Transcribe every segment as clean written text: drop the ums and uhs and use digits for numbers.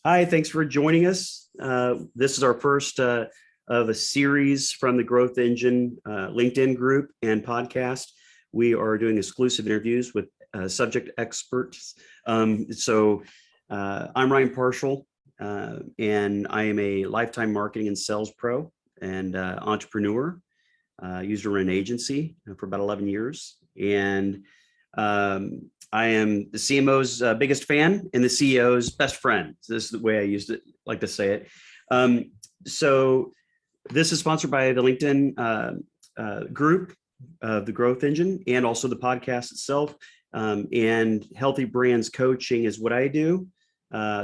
Hi, thanks for joining us. This is our first of a series from the Growth Engine LinkedIn group and podcast. We are doing exclusive interviews with subject experts. I'm Ryan Parshall, and I am a lifetime marketing and sales pro and entrepreneur. Used to run an agency for about 11 years. And I am the CMO's biggest fan and the CEO's best friend. So this is the way I used it, like to say it. So this is sponsored by the LinkedIn group of the Growth Engine and also the podcast itself. And Healthy Brands Coaching is what I do.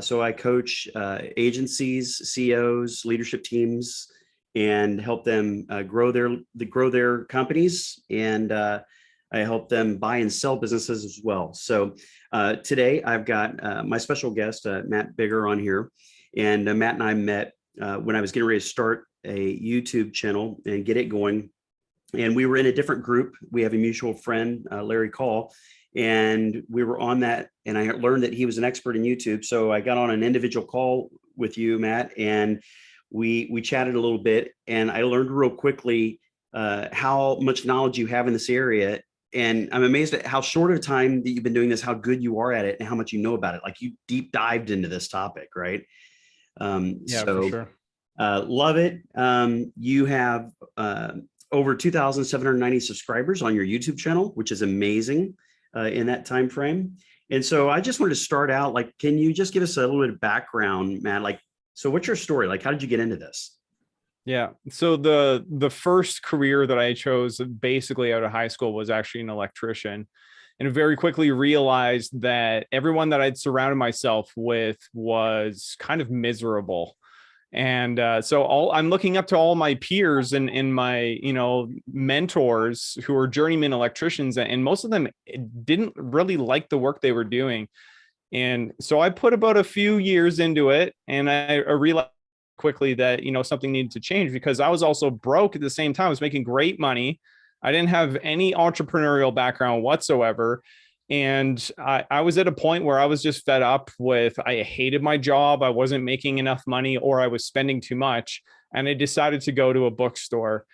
So I coach agencies, CEOs, leadership teams, and help them grow their companies, and I help them buy and sell businesses as well. So today I've got my special guest, Matt Biggar, on here. And Matt and I met when I was getting ready to start a YouTube channel and get it going. And we were in a different group. We have a mutual friend, Larry Call, and we were on that. And I learned that he was an expert in YouTube. So I got on an individual call with you, Matt, and we chatted a little bit. And I learned real quickly how much knowledge you have in this area. And I'm amazed at how short of time that you've been doing this, how good you are at it, and how much you know about it. Like, you deep dived into this topic, right? For sure. Love it. You have over 2,790 subscribers on your YouTube channel, which is amazing in that time frame. And so I just wanted to start out, like, can you just give us a little bit of background, Matt? Like, so what's your story? Like, how did you get into this? Yeah. So the first career that I chose basically out of high school was actually an electrician, and very quickly realized that everyone that I'd surrounded myself with was kind of miserable. And so I'm looking up to all my peers and my, mentors who are journeyman electricians, and most of them didn't really like the work they were doing. And so I put about a few years into it, and I realized quickly that, something needed to change, because I was also broke at the same time. I was making great money. I didn't have any entrepreneurial background whatsoever. And I was at a point where I was just fed up with, I hated my job. I wasn't making enough money, or I was spending too much. And I decided to go to a bookstore.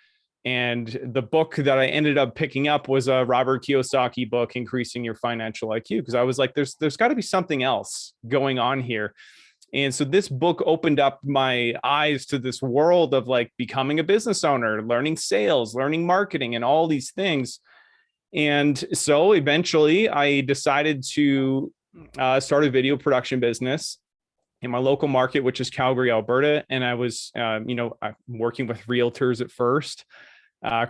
And the book that I ended up picking up was a Robert Kiyosaki book, Increasing Your Financial IQ, because I was like, there's got to be something else going on here. And so this book opened up my eyes to this world of, like, becoming a business owner, learning sales, learning marketing, and all these things. And so eventually I decided to start a video production business in my local market, which is Calgary, Alberta. And I was, working with realtors at first.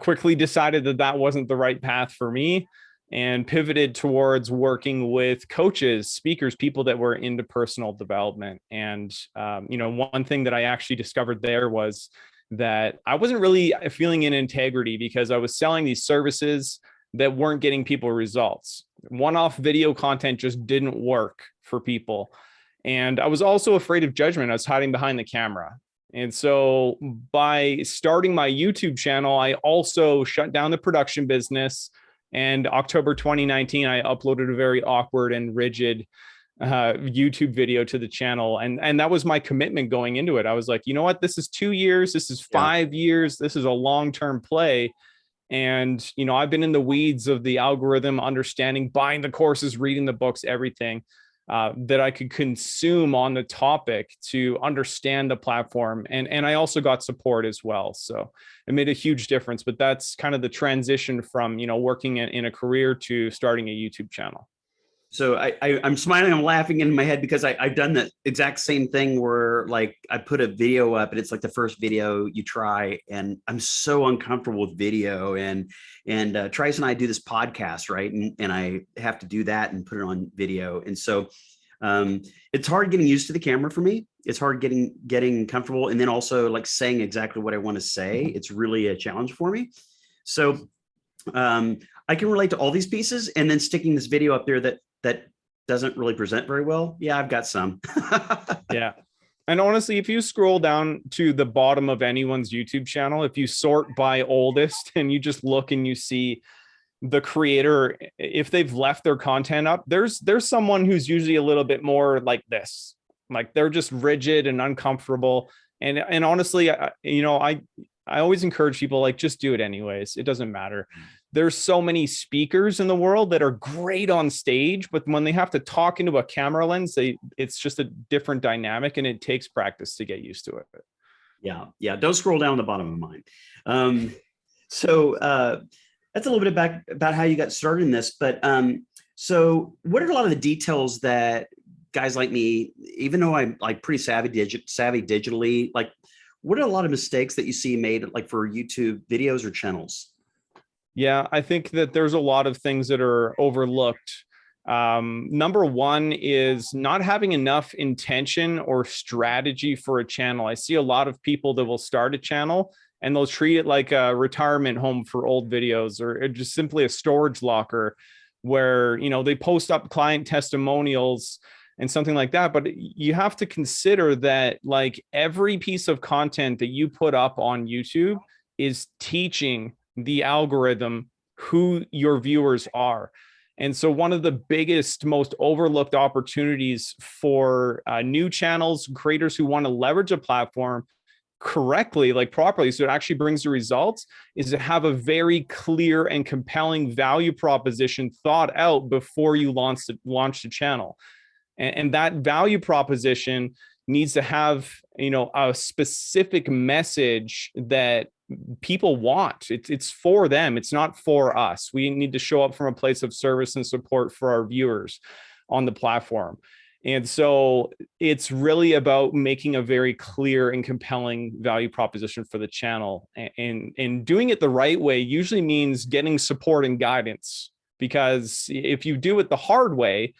Quickly decided that wasn't the right path for me, and pivoted towards working with coaches, speakers, people that were into personal development. And, one thing that I actually discovered there was that I wasn't really feeling in integrity, because I was selling these services that weren't getting people results. One-off video content just didn't work for people. And I was also afraid of judgment. I was hiding behind the camera. And so by starting my YouTube channel, I also shut down the production business. And October 2019, I uploaded a very awkward and rigid YouTube video to the channel. And that was my commitment going into it. I was like, you know what? This is 2 years. This is 5 years. This is a long-term play. And, I've been in the weeds of the algorithm, understanding, buying the courses, reading the books, everything that I could consume on the topic to understand the platform. And I also got support as well. So it made a huge difference. But that's kind of the transition from, working in a career to starting a YouTube channel. So I'm smiling, I'm laughing in my head, because I've done the exact same thing where, like, I put a video up and it's like the first video you try, and I'm so uncomfortable with video, and Trice and I do this podcast, right? And I have to do that and put it on video. And so it's hard getting used to the camera for me. It's hard getting comfortable. And then also, like, saying exactly what I want to say. It's really a challenge for me. So I can relate to all these pieces, and then sticking this video up there that doesn't really present very well. Yeah, I've got some. Yeah. And honestly, if you scroll down to the bottom of anyone's YouTube channel, if you sort by oldest and you just look and you see the creator, if they've left their content up, there's someone who's usually a little bit more like this. Like they're just rigid and uncomfortable. And honestly, I always encourage people, like, just do it anyways. It doesn't matter. There's so many speakers in the world that are great on stage, but when they have to talk into a camera lens, it's just a different dynamic, and it takes practice to get used to it. Yeah. Yeah. Don't scroll down the bottom of mine. So that's a little bit about how you got started in this, but so what are a lot of the details that guys like me, even though I'm like pretty savvy digitally, like what are a lot of mistakes that you see made like for YouTube videos or channels? Yeah, I think that there's a lot of things that are overlooked. Number one is not having enough intention or strategy for a channel. I see a lot of people that will start a channel and they'll treat it like a retirement home for old videos, or just simply a storage locker where, they post up client testimonials and something like that. But you have to consider that, like, every piece of content that you put up on YouTube is teaching the algorithm who your viewers are. And so one of the biggest, most overlooked opportunities for new channels, creators who want to leverage a platform correctly, like properly, so it actually brings the results, is to have a very clear and compelling value proposition thought out before you launch the channel. And that value proposition needs to have, a specific message that people want. It's for them. It's not for us. We need to show up from a place of service and support for our viewers on the platform. And so it's really about making a very clear and compelling value proposition for the channel. And doing it the right way usually means getting support and guidance, because if you do it the hard way,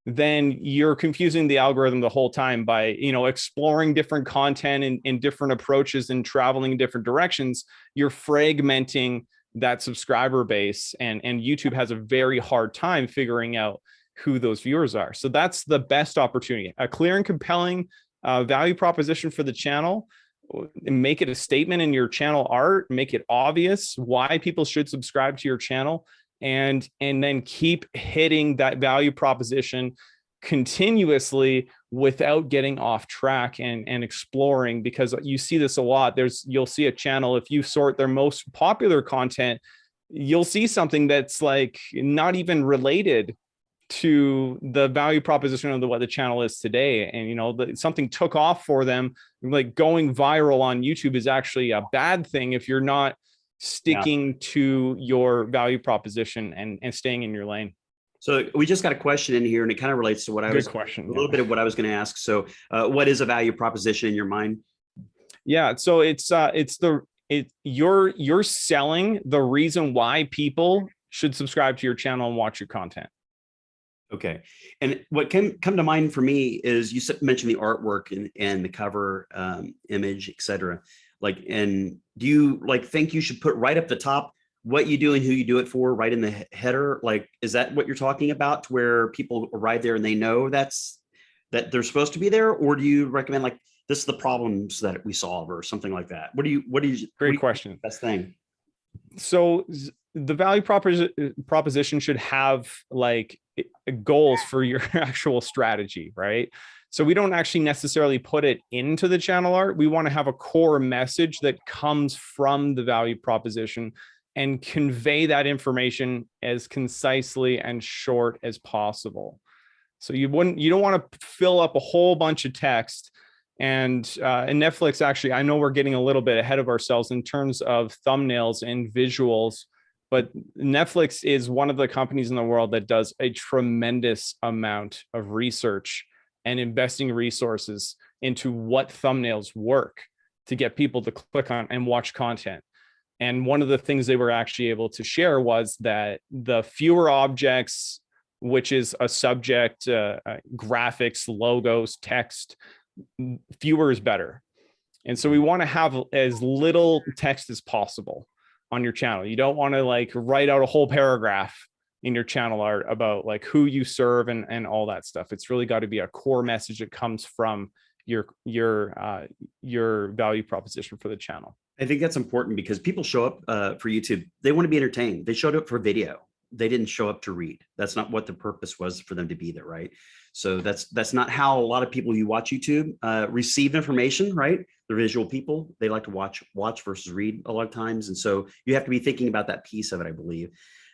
then you're confusing the algorithm the whole time by, exploring different content and different approaches and traveling in different directions. You're fragmenting that subscriber base, and YouTube has a very hard time figuring out who those viewers are. So that's the best opportunity: a clear and compelling value proposition for the channel. Make it a statement in your channel art, make it obvious why people should subscribe to your channel, and then keep hitting that value proposition continuously without getting off track and exploring, because you see this a lot. You'll see a channel, if you sort their most popular content, you'll see something that's like not even related to the value proposition of what the channel is today. And something took off for them. Like, going viral on YouTube is actually a bad thing if you're not sticking to your value proposition and staying in your lane. So we just got a question in here, and it kind of relates to what Good question. A little bit of what I was going to ask. So what is a value proposition in your mind? Yeah. So you're selling the reason why people should subscribe to your channel and watch your content. Okay. And what can come to mind for me is you mentioned the artwork and the cover image, et cetera. Like, and do you think you should put right up the top what you do and who you do it for, right in the header? Like, is that what you're talking about, to where people arrive there and they know that they're supposed to be there? Or do you recommend, like, this is the problems that we solve, or something like that? Great question. Best thing. So the value proposition should have like goals for your actual strategy, right? So we don't actually necessarily put it into the channel art. We want to have a core message that comes from the value proposition and convey that information as concisely and short as possible. So you don't want to fill up a whole bunch of text. And Netflix, actually, I know we're getting a little bit ahead of ourselves in terms of thumbnails and visuals, but Netflix is one of the companies in the world that does a tremendous amount of research and investing resources into what thumbnails work to get people to click on and watch content. And one of the things they were actually able to share was that the fewer objects, which is a subject, graphics, logos, text, fewer is better. And so we want to have as little text as possible on your channel. You don't want to like write out a whole paragraph in your channel art about like who you serve and all that stuff. It's really got to be a core message that comes from your value proposition for the channel. I think that's important, because people show up for YouTube, they want to be entertained. They showed up for video. they didn't show up to read. That's not what the purpose was for them to be there, right? So that's not how a lot of people who watch YouTube receive information, right? They're visual people. They like to watch versus read a lot of times. And so you have to be thinking about that piece of it, I believe.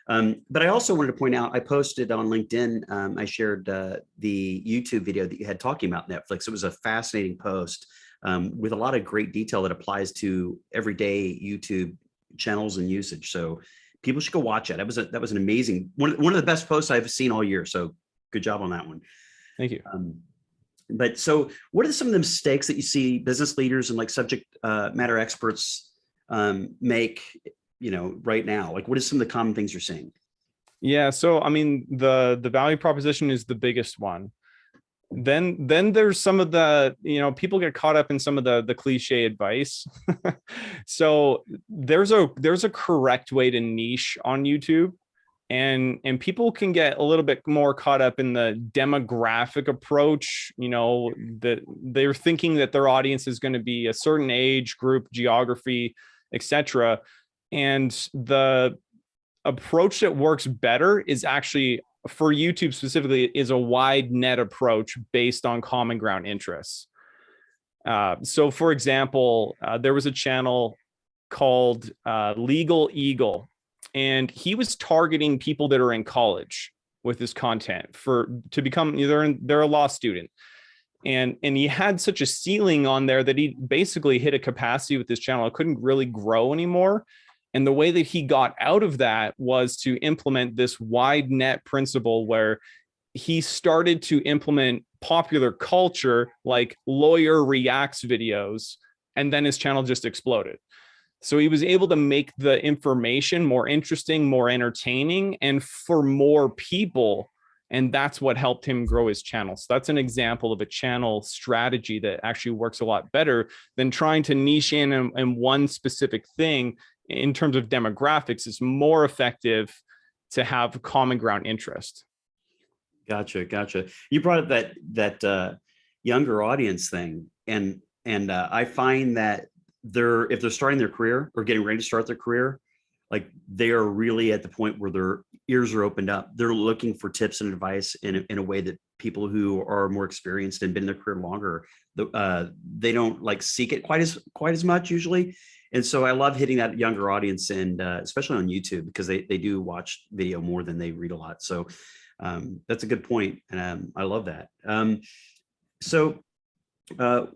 But I also wanted to point out, I posted on LinkedIn, I shared the YouTube video that you had talking about Netflix. It was a fascinating post with a lot of great detail that applies to everyday YouTube channels and usage. So people should go watch it. That was an amazing, one of the best posts I've seen all year. So good job on that one. Thank you. But so what are some of the mistakes that you see business leaders and like subject matter experts make, right now? Like, what are some of the common things you're seeing? Yeah. So, I mean, the value proposition is the biggest one. Then there's some of the, people get caught up in some of the cliche advice. So there's a correct way to niche on YouTube. And people can get a little bit more caught up in the demographic approach, that they're thinking that their audience is going to be a certain age group, geography, etc. And the approach that works better is actually, for YouTube specifically, is a wide net approach based on common ground interests. So for example, there was a channel called Legal Eagle, and he was targeting people that are in college with his content to become, they're a law student. And he had such a ceiling on there that he basically hit a capacity with this channel. It couldn't really grow anymore. And the way that he got out of that was to implement this wide net principle, where he started to implement popular culture like lawyer reacts videos, and then his channel just exploded. So he was able to make the information more interesting, more entertaining, and for more people. And that's what helped him grow his channel. So that's an example of a channel strategy that actually works a lot better than trying to niche in one specific thing. In terms of demographics, is more effective to have common ground interest. Gotcha. You brought up that younger audience thing, and I find that if they're starting their career or getting ready to start their career, like they are really at the point where their ears are opened up. They're looking for tips and advice in a way that people who are more experienced and been in their career longer, they don't like seek it quite as much usually. And so I love hitting that younger audience, and especially on YouTube, because they do watch video more than they read a lot. So that's a good point, and I love that. So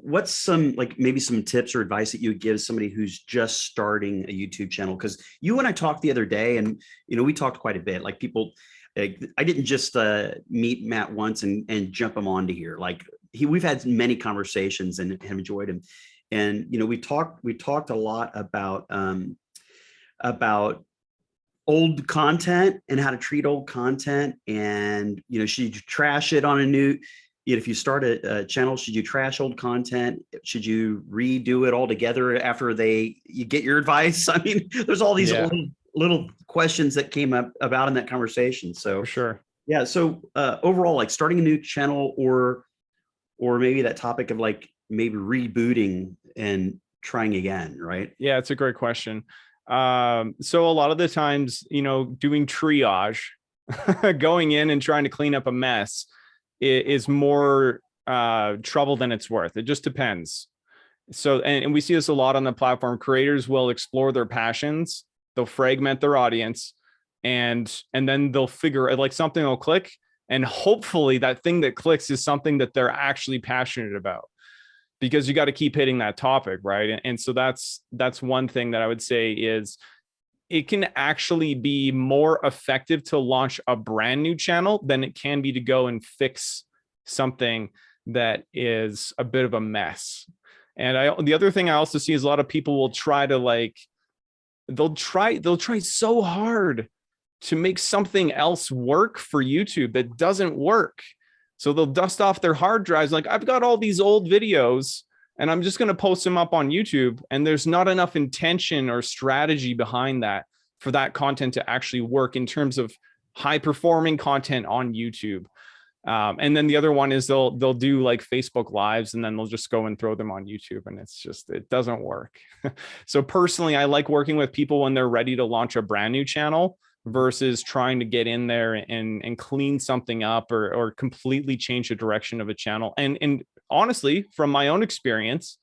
what's some maybe some tips or advice that you would give somebody who's just starting a YouTube channel? Because you and I talked the other day, and we talked quite a bit. Like people, I didn't just meet Matt once and jump him onto here. Like we've had many conversations and have enjoyed him. And we talked a lot about old content and how to treat old content, and should you trash it on a new, if you start a channel, should you trash old content? Should you redo it all together after you get your advice? I mean, there's all these little questions that came up about in that conversation. So for sure. Yeah. So overall, like starting a new channel, or maybe that topic of maybe rebooting and trying again, right? Yeah, it's a great question. So a lot of the times, doing triage, going in and trying to clean up a mess is more trouble than it's worth. It just depends. So, and we see this a lot on the platform. Creators will explore their passions, they'll fragment their audience, and then they'll figure something will click. And hopefully that thing that clicks is something that they're actually passionate about, because you got to keep hitting that topic, right? And so that's one thing that I would say is it can actually be more effective to launch a brand new channel than it can be to go and fix something that is a bit of a mess. And the other thing I also see is a lot of people will try to they'll try so hard to make something else work for YouTube that doesn't work. So they'll dust off their hard drives. Like, I've got all these old videos and I'm just going to post them up on YouTube. And there's not enough intention or strategy behind that for that content to actually work in terms of high performing content on YouTube. And then the other one is they'll do Facebook lives, and then they'll just go and throw them on YouTube. And it doesn't work. So personally, I like working with people when they're ready to launch a brand new channel, versus trying to get in there and clean something up or completely change the direction of a channel. And honestly, from my own experience,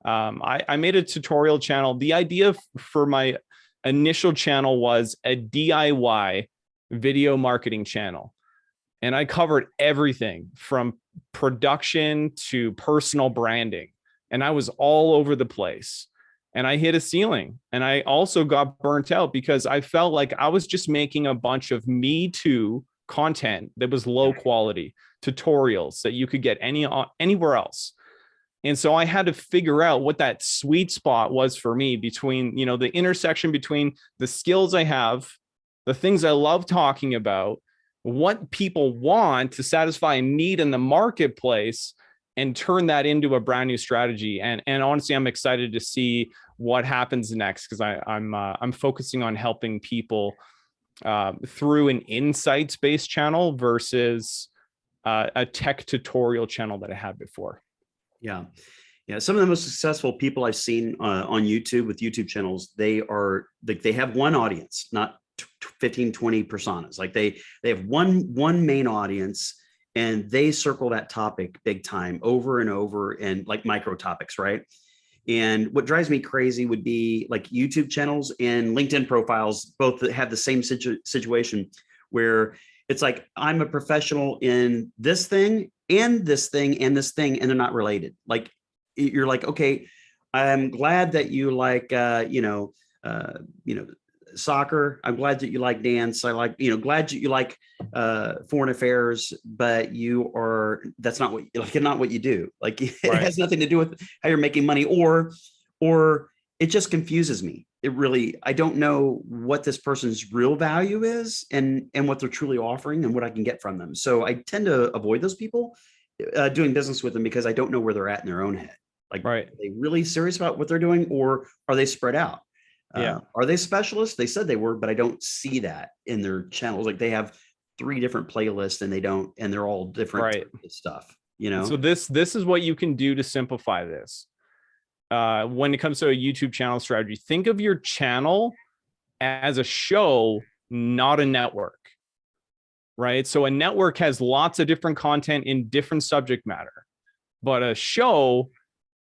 I made a tutorial channel. The idea for my initial channel was a DIY video marketing channel. And I covered everything from production to personal branding. And I was all over the place. And I hit a ceiling. And I also got burnt out because I felt like I was just making a bunch of Me Too content that was low quality, tutorials that you could get anywhere else. And so I had to figure out what that sweet spot was for me between, the intersection between the skills I have, the things I love talking about, what people want to satisfy a need in the marketplace, and turn that into a brand new strategy. And honestly, I'm excited to see what happens next, because I'm focusing on helping people through an insights-based channel versus a tech tutorial channel that I had before. Yeah. Yeah. Some of the most successful people I've seen on YouTube with YouTube channels, they have one audience, not 15, 20 personas. Like they have one main audience, and they circle that topic big time over and over, and like micro topics, right? And what drives me crazy would be like YouTube channels and LinkedIn profiles, both that have the same situation where it's like, I'm a professional in this thing and this thing and this thing, and they're not related. Like you're like, okay, I'm glad that you like, soccer. I'm glad that you like dance. I like, glad that you like foreign affairs, but that's not what you do. Like it has nothing to do with how you're making money, or it just confuses me. I don't know what this person's real value is and what they're truly offering and what I can get from them. So I tend to avoid those people doing business with them, because I don't know where they're at in their own head. Like, are they really serious about what they're doing, or are they spread out? Are they specialists? They said they were, but I don't see that in their channels. Like they have 3 different playlists, and they're all different stuff, So this is what you can do to simplify this. When it comes to a YouTube channel strategy, think of your channel as a show, not a network, right? So a network has lots of different content in different subject matter, but a show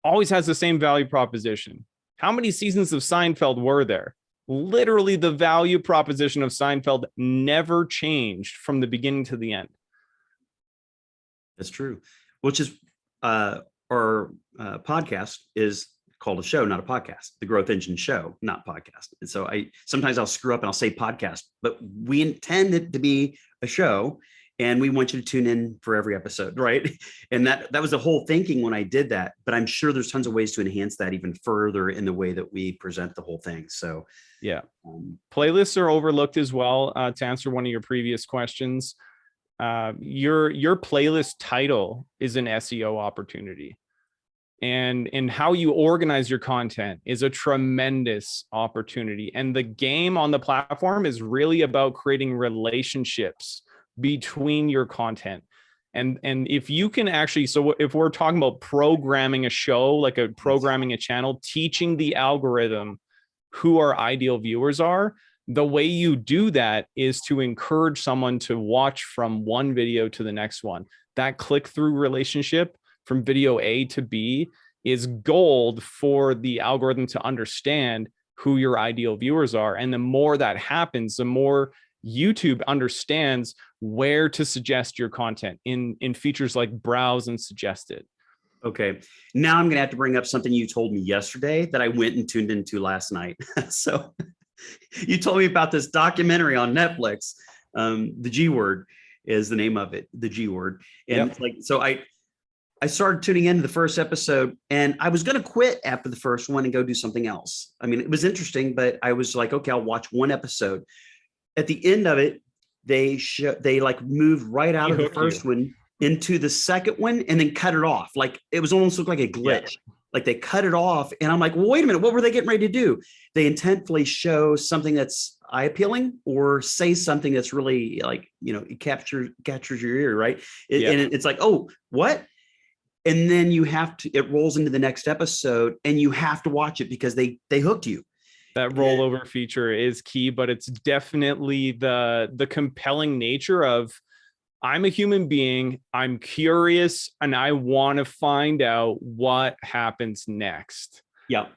always has the same value proposition. How many seasons of Seinfeld were there? Literally, the value proposition of Seinfeld never changed from the beginning to the end. That's true. Which is our podcast is called a show, not a podcast. The Growth Engine Show, not podcast. And so sometimes I'll screw up and I'll say podcast, but we intend it to be a show, and we want you to tune in for every episode, right? And that was the whole thinking when I did that. But I'm sure there's tons of ways to enhance that even further in the way that we present the whole thing. So yeah, playlists are overlooked as well. To answer one of your previous questions, your playlist title is an SEO opportunity, and how you organize your content is a tremendous opportunity. And the game on the platform is really about creating relationships between your content. And if you can actually, so if we're talking about programming a show, like programming a channel, teaching the algorithm who our ideal viewers are, the way you do that is to encourage someone to watch from one video to the next one. That click-through relationship from video A to B is gold for the algorithm to understand who your ideal viewers are. And the more that happens, the more YouTube understands where to suggest your content in features like browse and suggested. Okay. Now I'm going to have to bring up something you told me yesterday that I went and tuned into last night. So you told me about this documentary on Netflix. The G Word is the name of it, the G Word. And so I started tuning into the first episode, and I was going to quit after the first one and go do something else. I mean, it was interesting, but I was like, okay, I'll watch one episode. At the end of it, they like moved right out of the first one into the second one and then cut it off. Like it was almost looked like a glitch. Yeah. Like they cut it off, and I'm like, well, wait a minute, what were they getting ready to do? They intentfully show something that's eye appealing or say something that's really like, it captures your ear, right? And it's like, oh, what? And then it rolls into the next episode, and you have to watch it because they hooked you. That rollover feature is key, but it's definitely the compelling nature of, I'm a human being, I'm curious, and I want to find out what happens next. Yeah.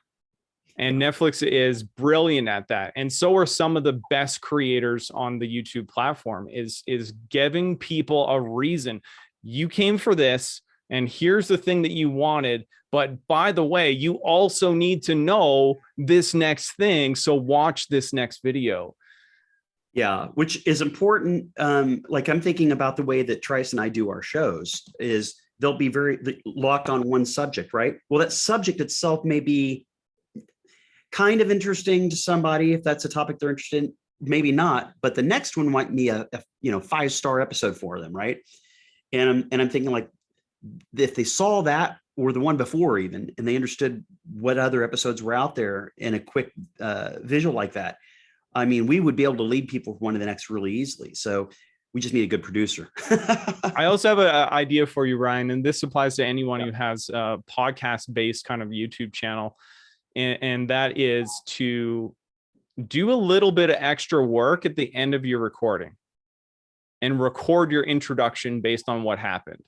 And Netflix is brilliant at that. And so are some of the best creators on the YouTube platform, is giving people a reason. You came for this, and here's the thing that you wanted. But by the way, you also need to know this next thing. So watch this next video. Yeah, which is important. Like I'm thinking about the way that Trice and I do our shows is they'll be very locked on one subject, right? Well, that subject itself may be kind of interesting to somebody if that's a topic they're interested in, maybe not, but the next one might be a 5-star episode for them, right? And I'm thinking like, if they saw that or the one before even, and they understood what other episodes were out there in a quick visual like that, I mean, we would be able to lead people from one to the next really easily. So we just need a good producer. I also have an idea for you, Ryan, and this applies to anyone who has a podcast-based kind of YouTube channel, and that is to do a little bit of extra work at the end of your recording and record your introduction based on what happened.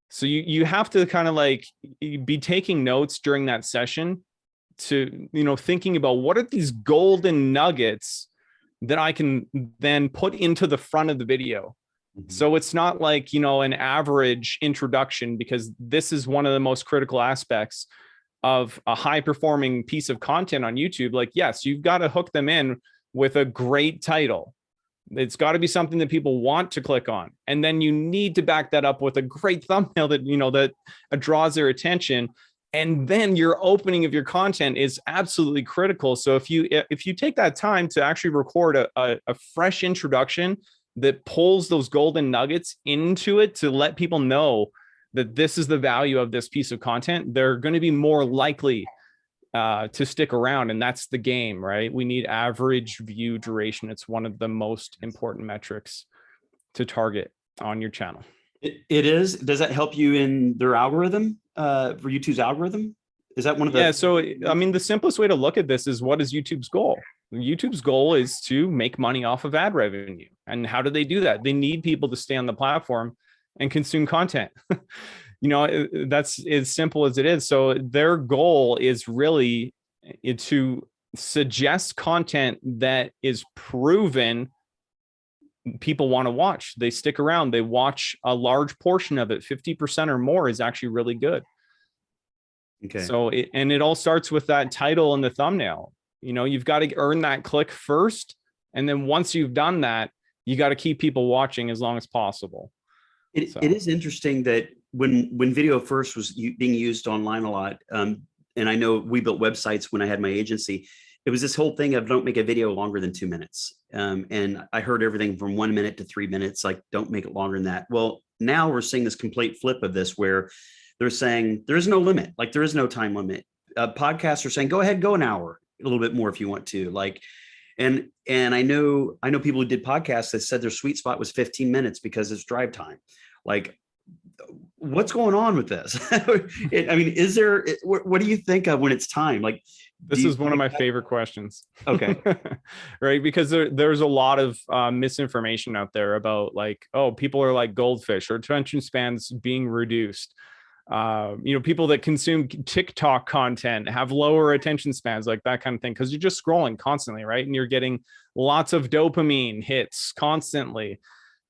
So you have to kind of like be taking notes during that session to, thinking about what are these golden nuggets that I can then put into the front of the video. Mm-hmm. So it's not like, an average introduction, because this is one of the most critical aspects of a high performing piece of content on YouTube. Like, yes, you've got to hook them in with a great title. It's got to be something that people want to click on. And then you need to back that up with a great thumbnail that, that draws their attention. And then your opening of your content is absolutely critical. So if you take that time to actually record a fresh introduction that pulls those golden nuggets into it to let people know that this is the value of this piece of content, they're going to be more likely to stick around. And that's the game, right? We need average view duration. It's one of the most important metrics to target on your channel. It is. Does that help you in their algorithm, for YouTube's algorithm? Is that one of the? Yeah. So, I mean, the simplest way to look at this is, what is YouTube's goal? YouTube's goal is to make money off of ad revenue. And how do they do that? They need people to stay on the platform and consume content. That's as simple as it is. So their goal is really to suggest content that is proven people want to watch. They stick around, they watch a large portion of it. 50% or more is actually really good. Okay. So it all starts with that title and the thumbnail. You've got to earn that click first. And then once you've done that, you got to keep people watching as long as possible. It is interesting that when video first was being used online a lot, and I know we built websites when I had my agency, it was this whole thing of don't make a video longer than 2 minutes. And I heard everything from 1 minute to 3 minutes, like don't make it longer than that. Well, now we're seeing this complete flip of this where they're saying there is no limit, like there is no time limit. Podcasts are saying, go ahead, go an hour, a little bit more if you want to. Like, and I know people who did podcasts that said their sweet spot was 15 minutes because it's drive time. Like, what's going on with this? Is there, what do you think of when it's time? Like, this is one of my favorite questions. Okay. Right. Because there's a lot of misinformation out there about like, oh, people are like goldfish, or attention spans being reduced. People that consume TikTok content have lower attention spans, like that kind of thing. Cause you're just scrolling constantly. Right. And you're getting lots of dopamine hits constantly.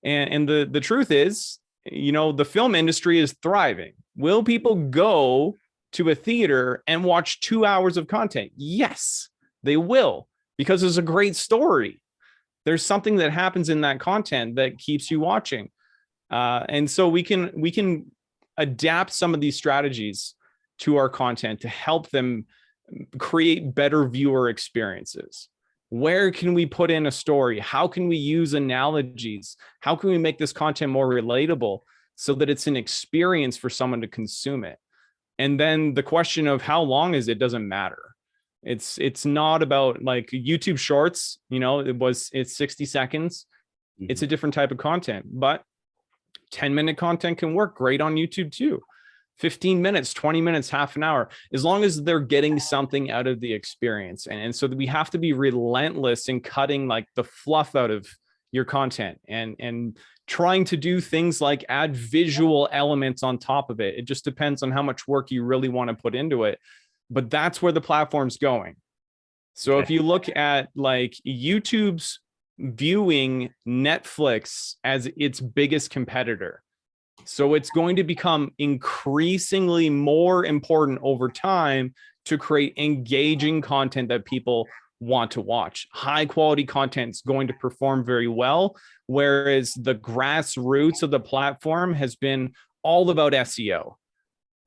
And the truth is, the film industry is thriving. Will people go to a theater and watch 2 hours of content? Yes, they will, because there's a great story. There's something that happens in that content that keeps you watching. And so we can adapt some of these strategies to our content to help them create better viewer experiences. Where can we put in a story? How can we use analogies? How can we make this content more relatable so that it's an experience for someone to consume it? And then the question of how long is it doesn't matter. It's not about like YouTube Shorts, it's 60 seconds. Mm-hmm. It's a different type of content, but 10-minute content can work great on YouTube too. 15 minutes, 20 minutes, half an hour, as long as they're getting something out of the experience. And so we have to be relentless in cutting like the fluff out of your content and trying to do things like add visual elements on top of it. It just depends on how much work you really want to put into it. But that's where the platform's going. So if you look at like YouTube's viewing Netflix as its biggest competitor, so it's going to become increasingly more important over time to create engaging content that people want to watch. High quality content is going to perform very well, whereas the grassroots of the platform has been all about SEO.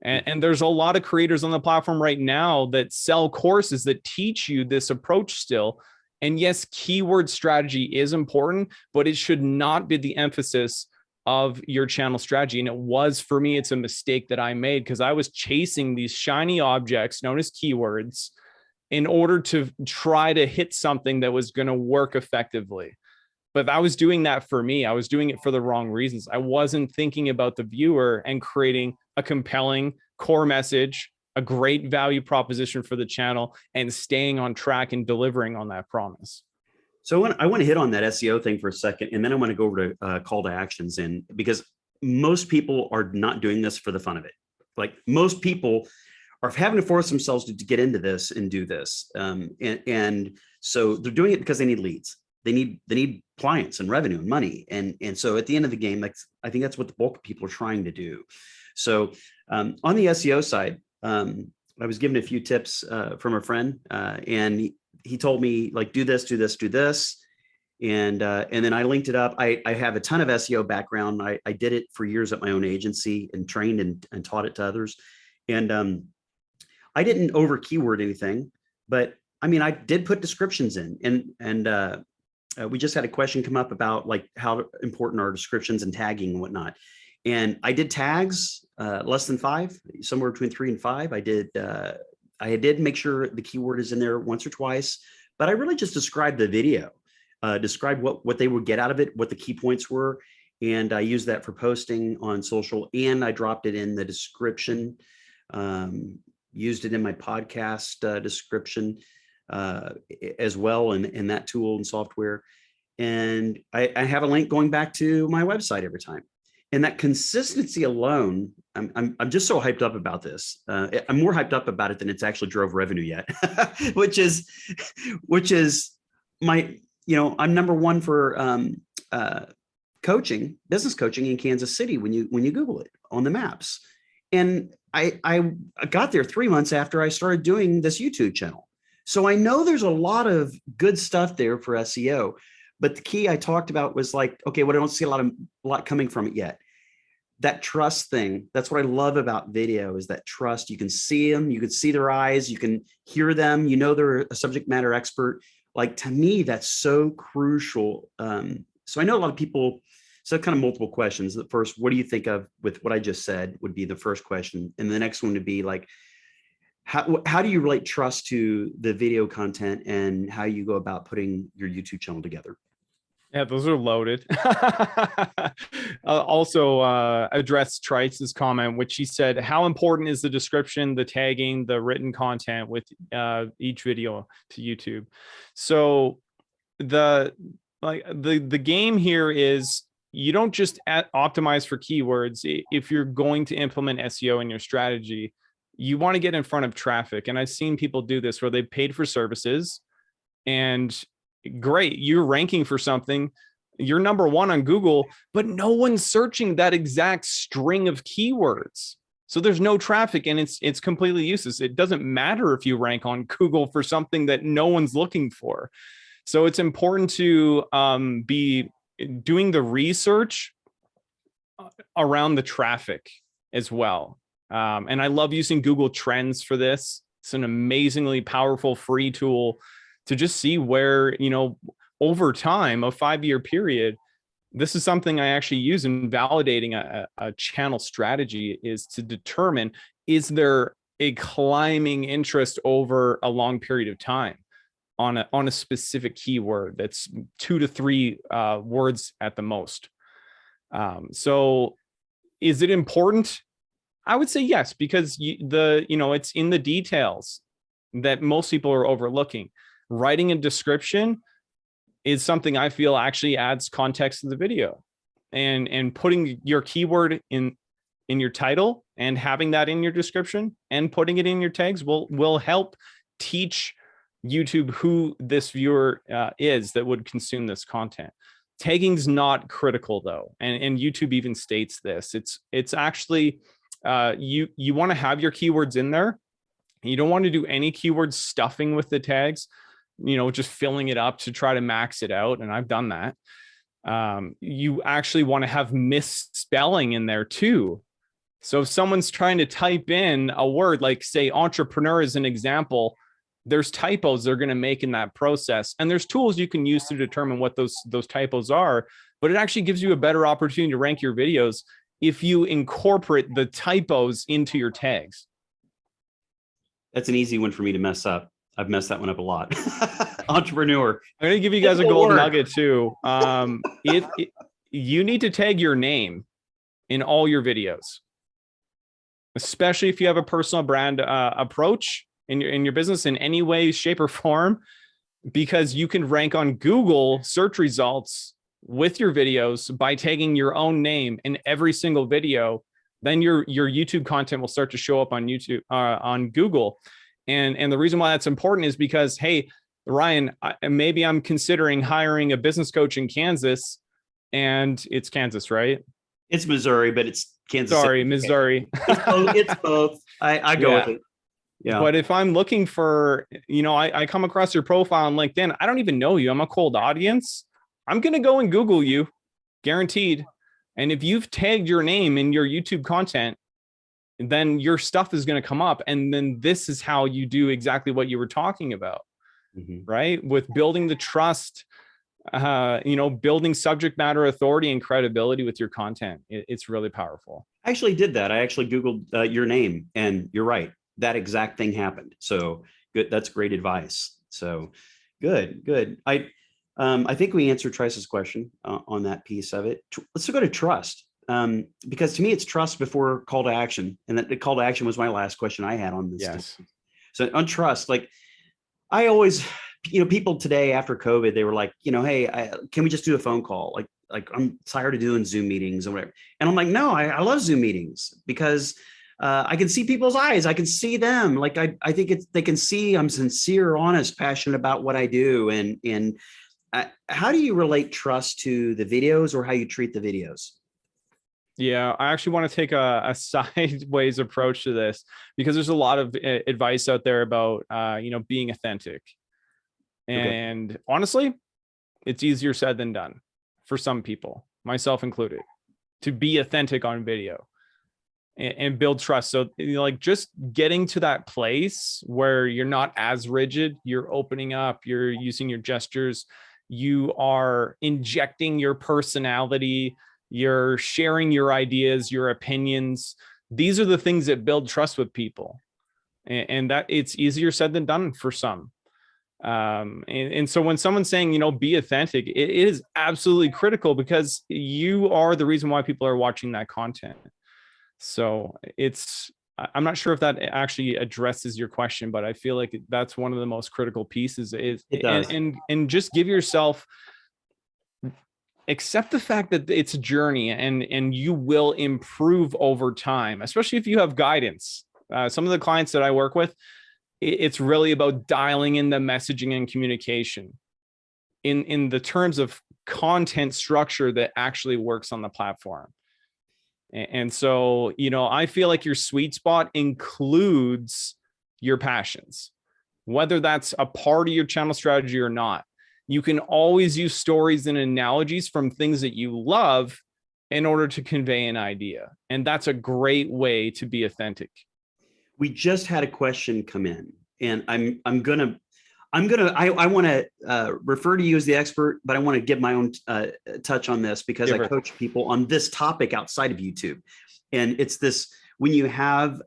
And there's a lot of creators on the platform right now that sell courses that teach you this approach still. And yes, keyword strategy is important, but it should not be the emphasis of your channel strategy. And it was for me, it's a mistake that I made because I was chasing these shiny objects known as keywords in order to try to hit something that was going to work effectively. But I was doing that for me. I was doing it for the wrong reasons. I wasn't thinking about the viewer and creating a compelling core message, a great value proposition for the channel, and staying on track and delivering on that promise. So I want to hit on that SEO thing for a second, and then I want to go over to call to actions. And because most people are not doing this for the fun of it. Like most people are having to force themselves to get into this and do this. And so they're doing it because they need leads. They need clients and revenue and money. And so at the end of the game, I think that's what the bulk of people are trying to do. So on the SEO side, I was given a few tips from a friend, and he told me like, do this, do this, do this. And then I linked it up. I have a ton of SEO background. I did it for years at my own agency and trained and taught it to others. And I didn't over keyword anything, but I mean, I did put descriptions in, and we just had a question come up about like how important are descriptions and tagging and whatnot. And I did tags less than 5, somewhere between 3 and 5. I did make sure the keyword is in there once or twice, but I really just described the video, described what they would get out of it, what the key points were. And I used that for posting on social, and I dropped it in the description, used it in my podcast description as well in that tool and software. And I have a link going back to my website every time. And that consistency alone, I'm just so hyped up about this. I'm more hyped up about it than it's actually drove revenue yet, which is my, I'm number 1 for coaching, business coaching in Kansas City when you Google it on the maps. And I got there 3 months after I started doing this YouTube channel. So I know there's a lot of good stuff there for SEO. But the key I talked about was like, okay, well, I don't see a lot coming from it yet. That trust thing, that's what I love about video, is that trust. You can see them, you can see their eyes, you can hear them, they're a subject matter expert. Like, to me, that's so crucial. So I know a lot of people, so kind of multiple questions. The first, what do you think of with what I just said would be the first question. And the next one would be like, how do you relate trust to the video content and how you go about putting your YouTube channel together? Yeah, those are loaded. Also address Trice's comment, which he said, how important is the description, the tagging, the written content with each video to YouTube? So the game here is you don't just optimize for keywords. If you're going to implement SEO in your strategy, you want to get in front of traffic. And I've seen people do this where they paid for services, and great, you're ranking for something, you're number 1 on Google, but no one's searching that exact string of keywords. So there's no traffic, and it's completely useless. It doesn't matter if you rank on Google for something that no one's looking for. So it's important to be doing the research around the traffic as well. And I love using Google Trends for this. It's an amazingly powerful free tool to just see where, over time, a 5-year period, this is something I actually use in validating a channel strategy, is to determine, is there a climbing interest over a long period of time on a specific keyword that's 2 to 3 words at the most. So is it important? I would say yes, because it's in the details that most people are overlooking. Writing a description is something I feel actually adds context to the video, and putting your keyword in your title and having that in your description and putting it in your tags will help teach YouTube who this viewer is that would consume this content. Tagging's not critical though, and YouTube even states this. It's actually you want to have your keywords in there. You don't want to do any keyword stuffing with the tags, just filling it up to try to max it out. And I've done that. You actually want to have misspelling in there too. So if someone's trying to type in a word, like say entrepreneur as an example, there's typos they're going to make in that process. And there's tools you can use to determine what those typos are, but it actually gives you a better opportunity to rank your videos if you incorporate the typos into your tags. That's an easy one for me to mess up. I've messed that one up a lot. Entrepreneur. I'm going to give you guys a gold nugget too. You need to tag your name in all your videos, especially if you have a personal brand approach in your business in any way, shape, or form, because you can rank on Google search results with your videos by tagging your own name in every single video. Then your YouTube content will start to show up on YouTube, on Google. And the reason why that's important is because, hey, Ryan, maybe I'm considering hiring a business coach in Kansas, and it's Kansas, right? It's Missouri, but it's Kansas. Sorry, Missouri. It's both. I go with it. Yeah. But if I'm looking for, I come across your profile on LinkedIn, I don't even know you. I'm a cold audience. I'm going to go and Google you, guaranteed. And if you've tagged your name in your YouTube content, then your stuff is going to come up. And then this is how you do exactly what you were talking about, right? With building the trust, building subject matter authority and credibility with your content. It's really powerful. I actually did that. I actually Googled your name, and you're right. That exact thing happened. So good. That's great advice. So good. I think we answered Trice's question on that piece of it. Let's go to trust. Because to me, it's trust before call to action. And that the call to action was my last question I had on this. Yes. So on trust, like I always, people today after COVID, they were like, hey, can we just do a phone call? Like I'm tired of doing Zoom meetings or whatever. And I'm like, no, I love Zoom meetings because I can see people's eyes. I can see them. Like, I think they can see I'm sincere, honest, passionate about what I do. And how do you relate trust to the videos or how you treat the videos? Yeah, I actually want to take a sideways approach to this because there's a lot of advice out there about, being authentic. And honestly, it's easier said than done for some people, myself included, to be authentic on video and build trust. So just getting to that place where you're not as rigid, you're opening up, you're using your gestures, you are injecting your personality, you're sharing your ideas, your opinions. These are the things that build trust with people. And that it's easier said than done for some. And so when someone's saying, be authentic, it is absolutely critical because you are the reason why people are watching that content. So I'm not sure if that actually addresses your question, but I feel like that's one of the most critical pieces and just give yourself, accept the fact that it's a journey and you will improve over time, especially if you have guidance. Some of the clients that I work with, it's really about dialing in the messaging and communication in the terms of content structure that actually works on the platform. And so, I feel like your sweet spot includes your passions, whether that's a part of your channel strategy or not. You can always use stories and analogies from things that you love in order to convey an idea. And that's a great way to be authentic. We just had a question come in, and I want to refer to you as the expert, but I want to give my own touch on this because I coach people on this topic outside of YouTube. And it's this, when you have,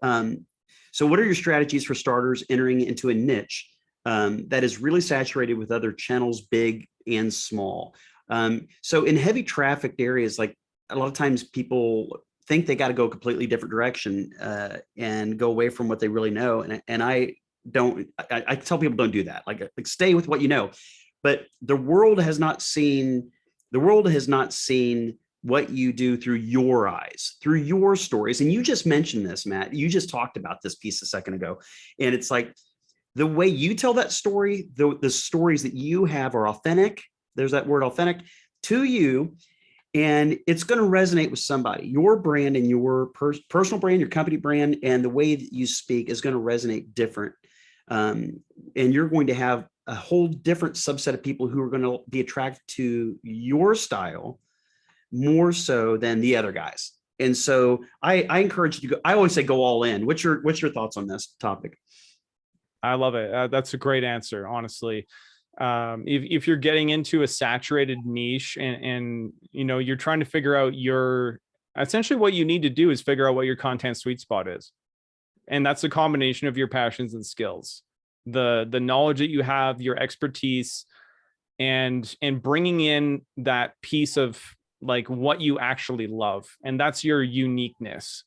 so what are your strategies for starters entering into a niche that is really saturated with other channels, big and small? So in heavy trafficked areas, like a lot of times people think they got to go a completely different direction and go away from what they really know. And I don't, I tell people don't do that. Like stay with what you know. But the world has not seen what you do through your eyes, through your stories. And you just mentioned this, Matt. You just talked about this piece a second ago. And it's like the way you tell that story, the stories that you have are authentic. There's that word authentic to you. And it's going to resonate with somebody. Your brand and your personal brand, your company brand, and the way that you speak is going to resonate different. And you're going to have a whole different subset of people who are going to be attracted to your style more so than the other guys. And so I encourage you to go. I always say go all in. What's your thoughts on this topic? I love it. That's a great answer, honestly. If you're getting into a saturated niche and you're trying to figure out essentially what you need to do is figure out what your content sweet spot is. And that's a combination of your passions and skills, the knowledge that you have, your expertise, and bringing in that piece of like what you actually love. And that's your uniqueness.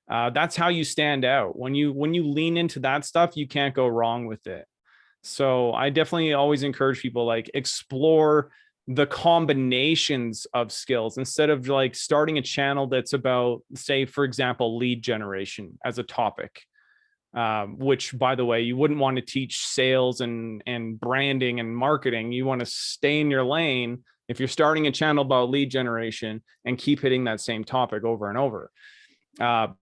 That's how you stand out. When you lean into that stuff, you can't go wrong with it. So I definitely always encourage people like explore the combinations of skills instead of like starting a channel that's about, say, for example, lead generation as a topic, which, by the way, you wouldn't want to teach sales and branding and marketing. You want to stay in your lane if you're starting a channel about lead generation and keep hitting that same topic over and over.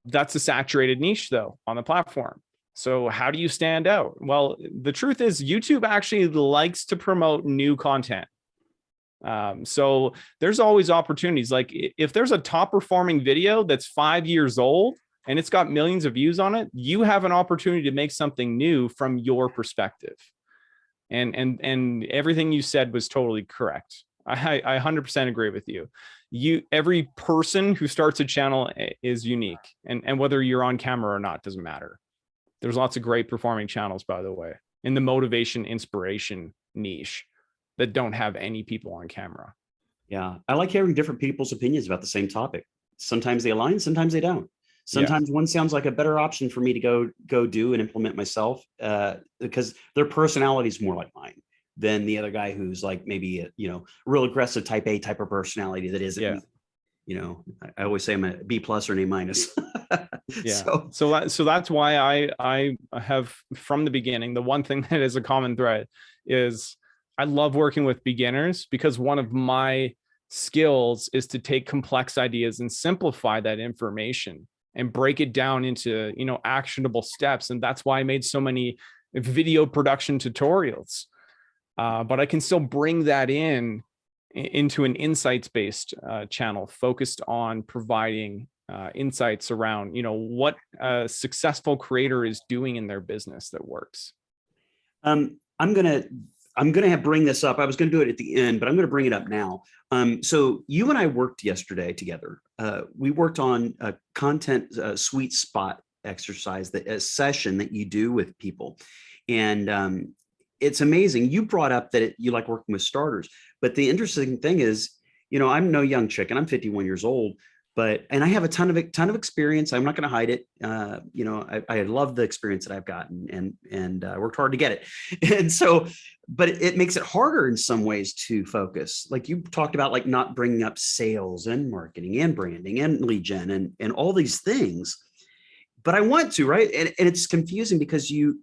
That's a saturated niche, though, on the platform. So how do you stand out? Well, the truth is YouTube actually likes to promote new content. So there's always opportunities. Like if there's a top performing video that's 5 years old and it's got millions of views on it, you have an opportunity to make something new from your perspective. And everything you said was totally correct. I 100% agree with you. Every person who starts a channel is unique, and whether you're on camera or not doesn't matter. There's lots of great performing channels, by the way, in the motivation, inspiration niche that don't have any people on camera. Yeah. I like hearing different people's opinions about the same topic. Sometimes they align, sometimes they don't. Sometimes one sounds like a better option for me to go do and implement myself because their personality is more like mine than the other guy who's like maybe a, real aggressive type A type of personality that isn't. I always say I'm a B+ or an A-. Yeah. So that's why I have, from the beginning, the one thing that is a common thread is I love working with beginners, because one of my skills is to take complex ideas and simplify that information and break it down into, actionable steps. And that's why I made so many video production tutorials. But I can still bring that into an insights-based channel focused on providing insights around, what a successful creator is doing in their business that works. I'm gonna bring this up. I was gonna do it at the end, but I'm gonna bring it up now. So you and I worked yesterday together. We worked on a content sweet spot exercise, a session that you do with people, and it's amazing. You brought up that you like working with starters, but the interesting thing is, I'm no young chicken. I'm 51 years old, and I have a ton of experience. I'm not going to hide it. I love the experience that I've gotten and worked hard to get it. And so, but it makes it harder in some ways to focus. Like you talked about, like not bringing up sales and marketing and branding and lead gen and all these things. But I want to, right? And it's confusing because you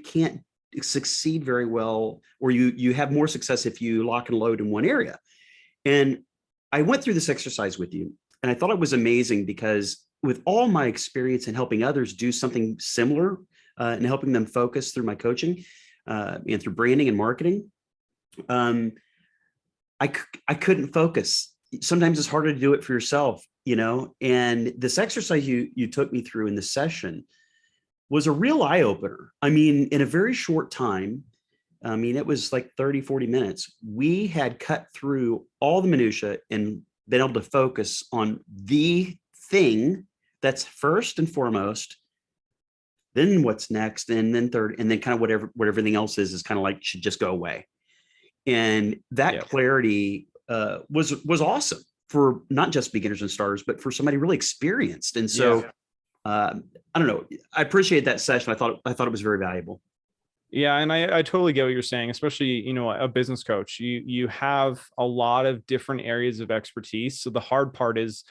can't succeed very well, or you have more success if you lock and load in one area. And I went through this exercise with you, and I thought it was amazing because with all my experience in helping others do something similar and helping them focus through my coaching and through branding and marketing, I couldn't focus. Sometimes it's harder to do it for yourself, and this exercise you took me through in the session was a real eye opener. I mean, in a very short time, it was like 30, 40 minutes. We had cut through all the minutia and been able to focus on the thing that's first and foremost, then what's next, and then third, and then kind of whatever everything else is kind of like should just go away. And that clarity was awesome. for not just beginners and starters, but for somebody really experienced. And so, I don't know. I appreciate that session. I thought it was very valuable. Yeah. And I totally get what you're saying, especially, a business coach, you have a lot of different areas of expertise. So the hard part is,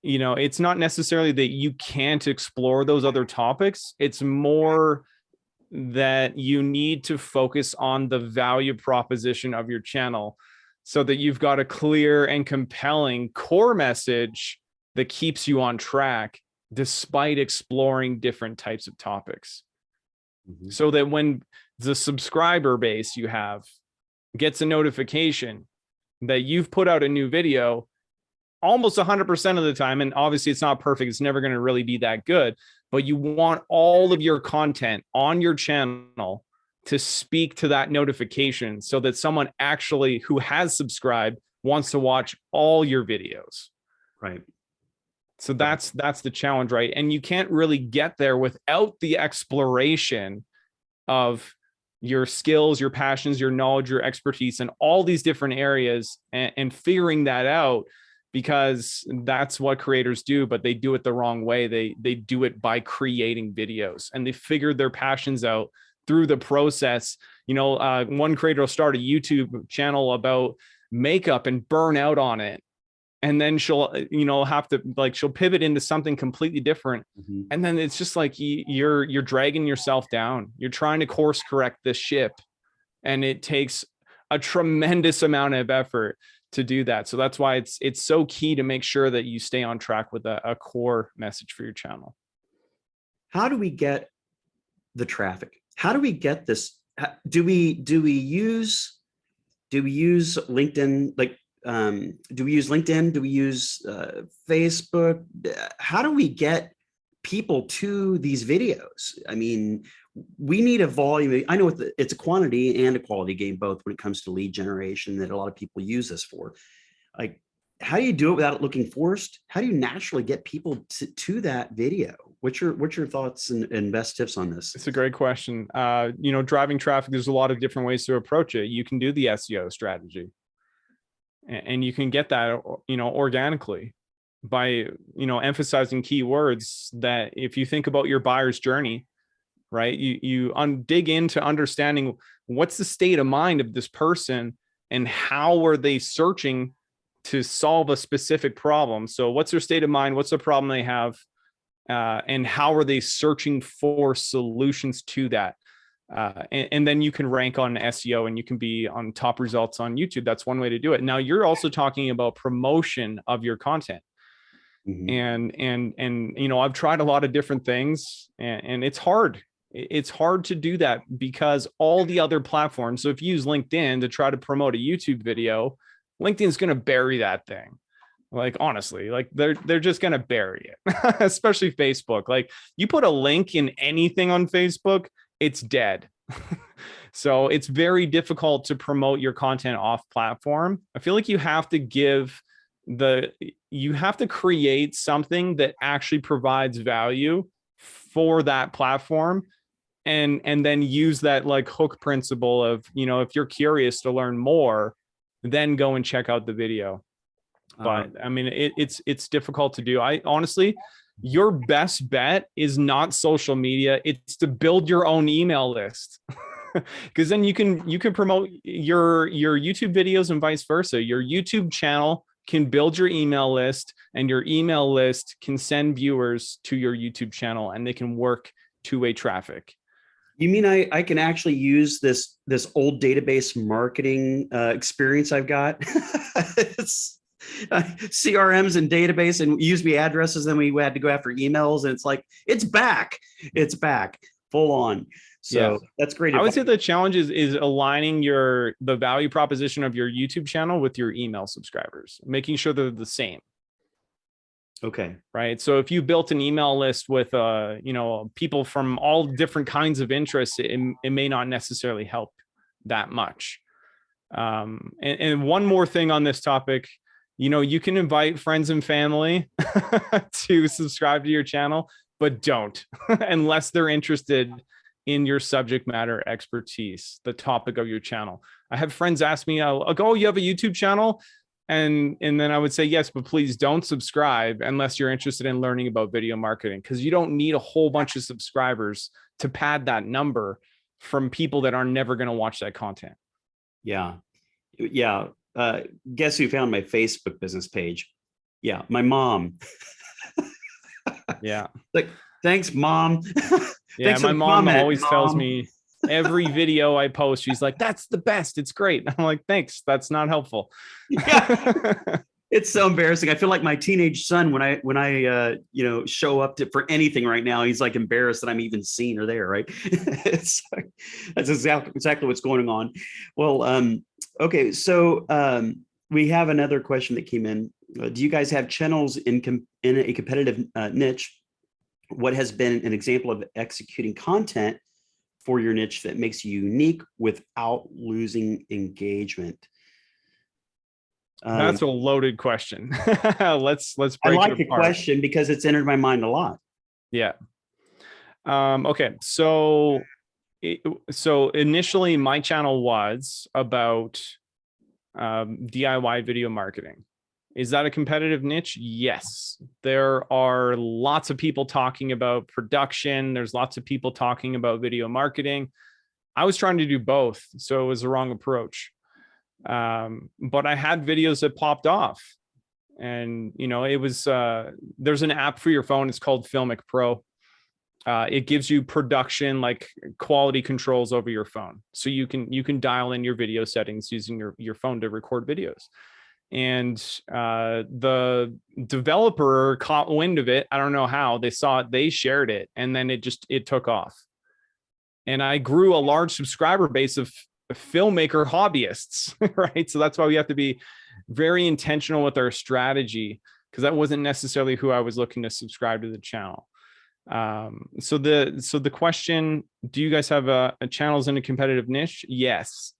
it's not necessarily that you can't explore those other topics. It's more that you need to focus on the value proposition of your channel so that you've got a clear and compelling core message that keeps you on track despite exploring different types of topics. Mm-hmm. So that when the subscriber base you have gets a notification that you've put out a new video, almost 100% of the time, and obviously it's not perfect, it's never going to really be that good, but you want all of your content on your channel to speak to that notification so that someone actually who has subscribed wants to watch all your videos. Right. So that's the challenge, right? And you can't really get there without the exploration of your skills, your passions, your knowledge, your expertise, and all these different areas, and figuring that out, because that's what creators do, but they do it the wrong way. They do it by creating videos, and they figured their passions out through the process. One creator will start a YouTube channel about makeup and burn out on it. And then she'll, have to she'll pivot into something completely different. Mm-hmm. And then it's just like, you're dragging yourself down. You're trying to course correct this ship. And it takes a tremendous amount of effort to do that. So that's why it's so key to make sure that you stay on track with a core message for your channel. How do we get the traffic? How do we get this? Do we use LinkedIn? Do we use LinkedIn? Do we use Facebook? How do we get people to these videos? I mean, we need a volume. I know it's a quantity and a quality game, both when it comes to lead generation that a lot of people use this for. Like, how do you do it without it looking forced? How do you naturally get people to that video? What's your thoughts and best tips on this? It's a great question. Driving traffic, there's a lot of different ways to approach it. You can do the SEO strategy, and you can get that, organically by, emphasizing keywords that, if you think about your buyer's journey, right, you dig into understanding what's the state of mind of this person and how are they searching to solve a specific problem. So what's their state of mind? What's the problem they have? And how are they searching for solutions to that? And then you can rank on SEO, and you can be on top results on YouTube. That's one way to do it. Now you're also talking about promotion of your content. Mm-hmm. And I've tried a lot of different things, and it's hard. It's hard to do that because all the other platforms. So if you use LinkedIn to try to promote a YouTube video, LinkedIn's going to bury that thing. Honestly, they're just going to bury it, especially Facebook. You put a link in anything on Facebook, it's dead. So it's very difficult to promote your content off platform. I feel like you have to create something that actually provides value for that platform, and then use that hook principle of, if you're curious to learn more, then go and check out the video. But I mean, it's difficult to do. I honestly, your best bet is not social media. It's to build your own email list, because then you can promote your YouTube videos and vice versa. Your YouTube channel can build your email list, and your email list can send viewers to your YouTube channel, and they can work two-way traffic. You mean I can actually use this old database marketing experience I've got? It's CRMs and database and USB addresses. Then we had to go after emails, and it's back full on. So that's great. I would say the challenge is aligning the value proposition of your YouTube channel with your email subscribers, making sure they're the same. Okay. Right. So if you built an email list with, people from all different kinds of interests, it may not necessarily help that much. And one more thing on this topic, you can invite friends and family to subscribe to your channel, but don't unless they're interested in your subject matter expertise, the topic of your channel. I have friends ask me, "Oh, you have a YouTube channel?" And then I would say, yes, but please don't subscribe unless you're interested in learning about video marketing, because you don't need a whole bunch of subscribers to pad that number from people that are never going to watch that content. Yeah. Yeah. Guess who found my Facebook business page? Yeah, my mom. Yeah. Like, thanks, Mom. Yeah, Thanks for my the mom comment, always tells Mom. me every video I post, she's like, that's the best. It's great. I'm like, thanks. That's not helpful. Yeah. It's so embarrassing. I feel like my teenage son when I show up for anything right now, he's like embarrassed that I'm even seen or there, right? That's exactly what's going on. Well, okay, so we have another question that came in. Do you guys have channels in a competitive niche? What has been an example of executing content for your niche that makes you unique without losing engagement? That's a loaded question. Let's break I like it the apart. question because it's entered my mind a lot. Yeah. Okay. So initially my channel was about DIY video marketing. Is that a competitive niche? Yes. There are lots of people talking about production. There's lots of people talking about video marketing. I was trying to do both, so it was the wrong approach. But I had videos that popped off, and it was there's an app for your phone. It's called Filmic Pro. It gives you production, like quality controls over your phone, so you can dial in your video settings using your phone to record videos. And the developer caught wind of it. I don't know how. They saw it, they shared it, and then it took off. And I grew a large subscriber base of filmmaker hobbyists, right? So that's why we have to be very intentional with our strategy, because that wasn't necessarily who I was looking to subscribe to the channel. So the question, do you guys have a channels in a competitive niche? Yes.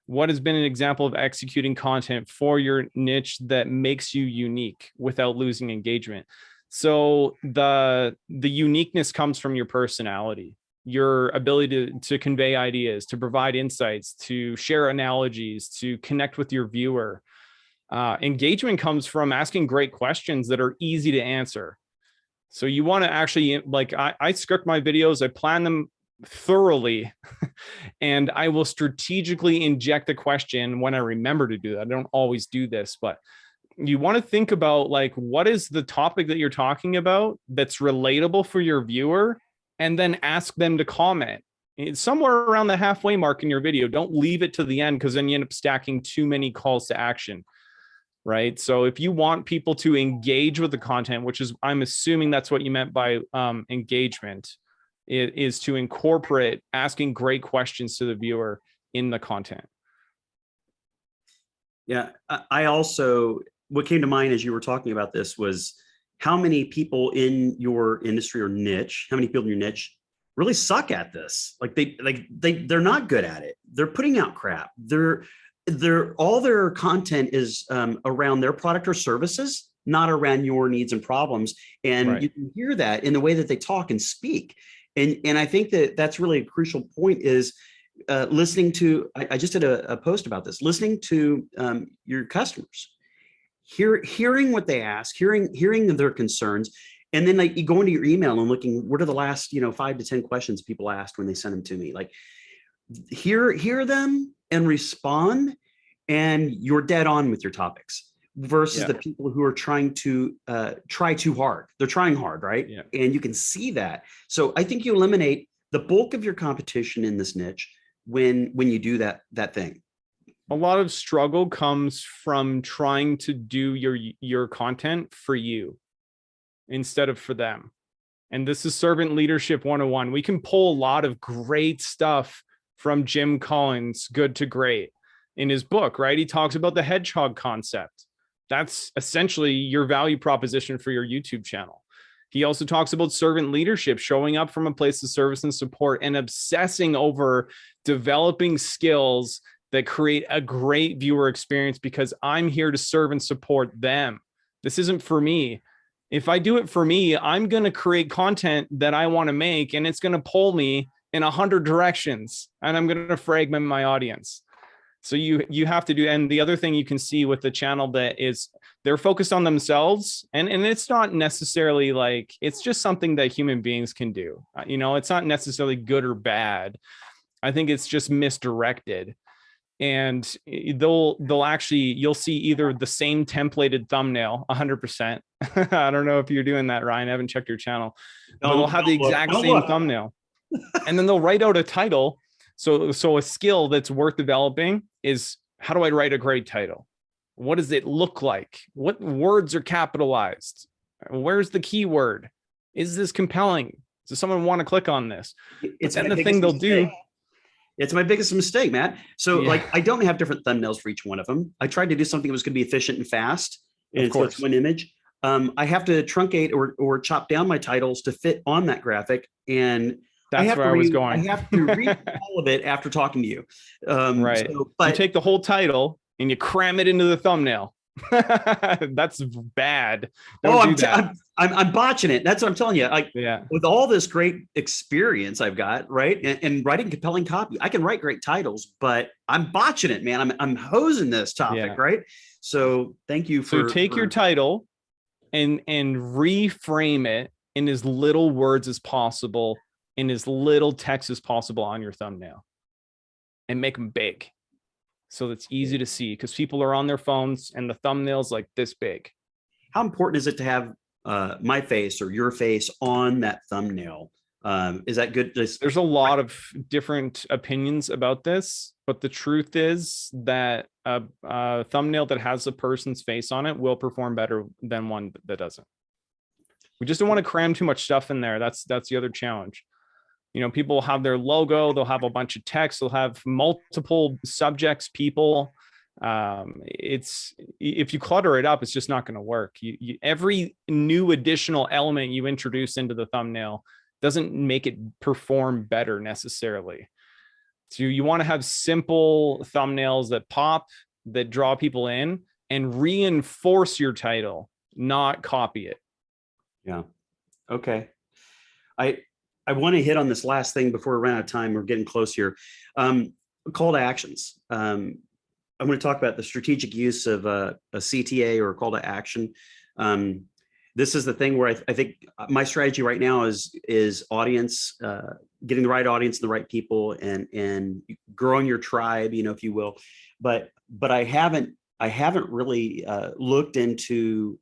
What has been an example of executing content for your niche that makes you unique without losing engagement? So the uniqueness comes from your personality, your ability to convey ideas, to provide insights, to share analogies, to connect with your viewer. Engagement comes from asking great questions that are easy to answer. So you want to actually, like, I script my videos, I plan them thoroughly, and I will strategically inject a question when I remember to do that. I don't always do this, but you want to think about, like, what is the topic that you're talking about that's relatable for your viewer, and then ask them to comment. It's somewhere around the halfway mark in your video. Don't leave it to the end, because then you end up stacking too many calls to action. Right. So if you want people to engage with the content, which is, I'm assuming that's what you meant by engagement, it is to incorporate asking great questions to the viewer in the content. Yeah. I also, what came to mind as you were talking about this was how many people in your industry or niche, how many people in your niche really suck at this? They're not good at it. They're putting out crap. All their content is around their product or services, not around your needs and problems. And right. You can hear that in the way that they talk and speak. And I think that that's really a crucial point is listening to, I just did a post about this, listening to your customers, hearing what they ask, hearing their concerns. And then like you go into your email and looking, what are the last, 5 to 10 questions people asked when they sent them to me? Like hear them and respond, and you're dead on with your topics versus the people who are trying to try too hard. They're trying hard, right? Yeah. And you can see that. So I think you eliminate the bulk of your competition in this niche when you do that thing. A lot of struggle comes from trying to do your content for you instead of for them. And this is Servant Leadership 101. We can pull a lot of great stuff from Jim Collins' Good to Great in his book, right? He talks about the hedgehog concept. That's essentially your value proposition for your YouTube channel. He also talks about servant leadership, showing up from a place of service and support and obsessing over developing skills that create a great viewer experience, because I'm here to serve and support them. This isn't for me. If I do it for me, I'm going to create content that I want to make, and it's going to pull me in 100 directions, and I'm going to fragment my audience. So you have to do, and the other thing you can see with the channel that is they're focused on themselves, and it's not necessarily like, it's just something that human beings can do. It's not necessarily good or bad. I think it's just misdirected. And they'll actually, you'll see either the same templated thumbnail 100%. I don't know if you're doing that, Ryan. I haven't checked your channel, but they'll have the exact same thumbnail. And then they'll write out a title. So a skill that's worth developing is, how do I write a great title? What does it look like? What words are capitalized? Where's the keyword? Is this compelling? Does someone want to click on this? It's the thing they'll do. It's my biggest mistake, Matt. So like, I don't have different thumbnails for each one of them. I tried to do something that was going to be efficient and fast. And so it's one image. I have to truncate or chop down my titles to fit on that graphic. And that's where I was going. I have to read all of it after talking to you. Right. But you take the whole title and you cram it into the thumbnail. That's bad. I'm botching it. That's what I'm telling you. With all this great experience I've got, right, and writing compelling copy, I can write great titles, but I'm botching it, man. I'm hosing this topic, right? So thank you for. So take your title and reframe it in as little words as possible, in as little text as possible on your thumbnail, and make them big. So it's easy to see, because people are on their phones and the thumbnail's like this big. How important is it to have my face or your face on that thumbnail? Is that good? There's a lot of different opinions about this, but the truth is that a thumbnail that has a person's face on it will perform better than one that doesn't. We just don't want to cram too much stuff in there. That's the other challenge. People will have their logo, they'll have a bunch of text, they'll have multiple subjects, people. If you clutter it up, it's just not going to work. Every new additional element you introduce into the thumbnail doesn't make it perform better necessarily. So you want to have simple thumbnails that pop, that draw people in, and reinforce your title, not copy it. Yeah. Okay. I want to hit on this last thing before we run out of time. We're getting close here. Call to actions. I'm going to talk about the strategic use of a CTA or a call to action. This is the thing where I think my strategy right now is audience, getting the right audience and the right people, and growing your tribe, if you will. But I haven't really looked into.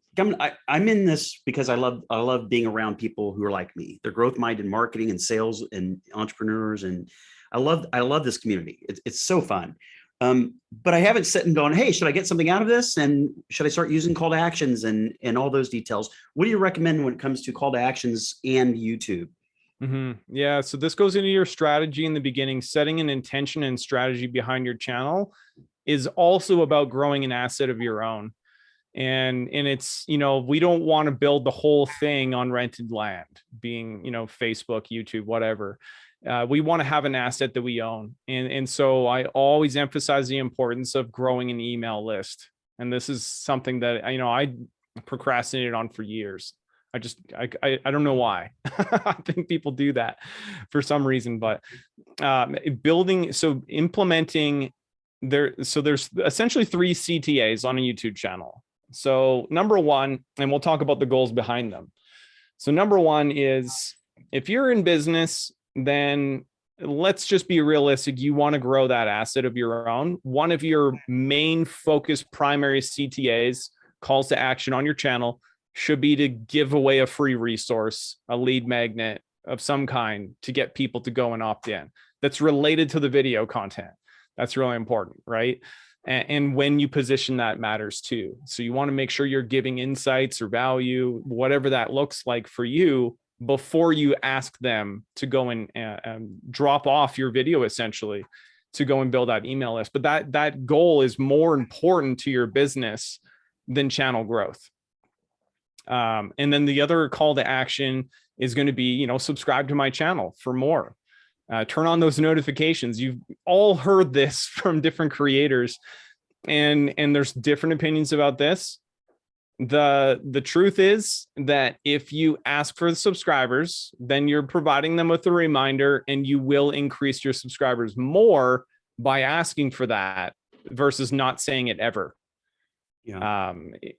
I'm in this because I love being around people who are like me. They're growth minded marketing and sales and entrepreneurs, and I love this community. It's so fun. But I haven't sat and gone, hey, should I get something out of this? And should I start using call to actions and all those details? What do you recommend when it comes to call to actions and YouTube? Mm-hmm. Yeah. So this goes into your strategy in the beginning. Setting an intention and strategy behind your channel is also about growing an asset of your own. And it's, we don't want to build the whole thing on rented land, being, Facebook, YouTube, whatever. We want to have an asset that we own. And so I always emphasize the importance of growing an email list. And this is something that, I procrastinated on for years. I don't know why. I think people do that for some reason, but implementing there's essentially 3 CTAs on a YouTube channel. So number one, and we'll talk about the goals behind them. So number one is, if you're in business, then let's just be realistic. You want to grow that asset of your own. One of your main focus primary CTAs, calls to action on your channel, should be to give away a free resource, a lead magnet of some kind, to get people to go and opt in. That's related to the video content. That's really important, right? And when you position that matters too. So you want to make sure you're giving insights or value, whatever that looks like for you, before you ask them to go and drop off your video, essentially, to go and build that email list. But that goal is more important to your business than channel growth. And then the other call to action is going to be, subscribe to my channel for more. Turn on those notifications. You've all heard this from different creators, and there's different opinions about this. The truth is that if you ask for the subscribers, then you're providing them with a reminder, and you will increase your subscribers more by asking for that versus not saying it ever. Yeah.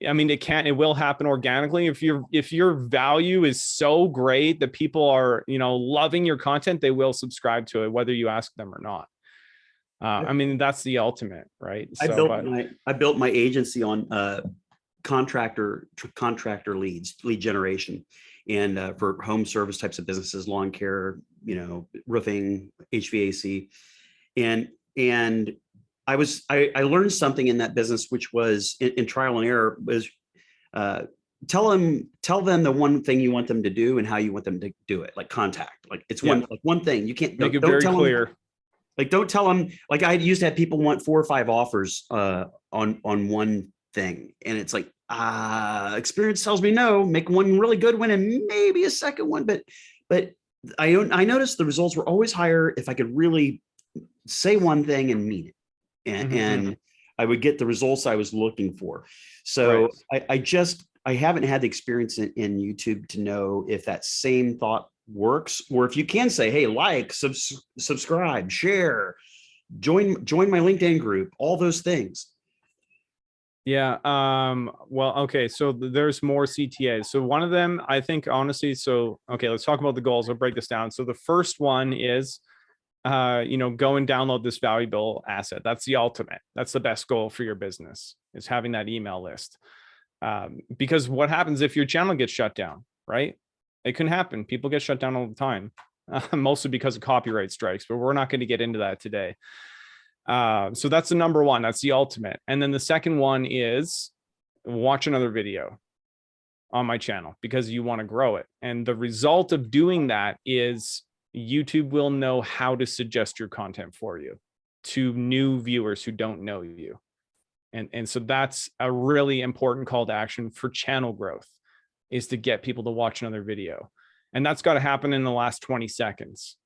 I mean, it will happen organically. If your value is so great that people are, loving your content, they will subscribe to it, whether you ask them or not. I mean, that's the ultimate, right? I So, built my agency on contractor lead generation, and for home service types of businesses, lawn care, roofing, HVAC, and I learned something in that business, which was in trial and error, was tell them the one thing you want them to do and how you want them to do it, like contact, like it's one thing. You can't make it very clear. Don't tell them, like I used to have people want 4 or 5 offers on one thing. And it's like, experience tells me no, make one really good one and maybe a second one. But I noticed the results were always higher if I could really say one thing and mean it. And I would get the results I was looking for. So I haven't had the experience in YouTube to know if that same thought works, or if you can say, hey, like, subscribe, share, join my LinkedIn group, all those things. Yeah. Well, okay. So there's more CTAs. So one of them, I think, honestly, okay, let's talk about the goals. I'll break this down. So the first one is, go and download this valuable asset. That's the ultimate. That's the best goal for your business, is having that email list. Because what happens if your channel gets shut down, right? It can happen. People get shut down all the time, mostly because of copyright strikes, but we're not going to get into that today. So that's the number one. That's the ultimate. And then the second one is watch another video on my channel because you want to grow it. And the result of doing that is YouTube will know how to suggest your content for you to new viewers who don't know you. And so that's a really important call to action for channel growth, is to get people to watch another video. And that's got to happen in the last 20 seconds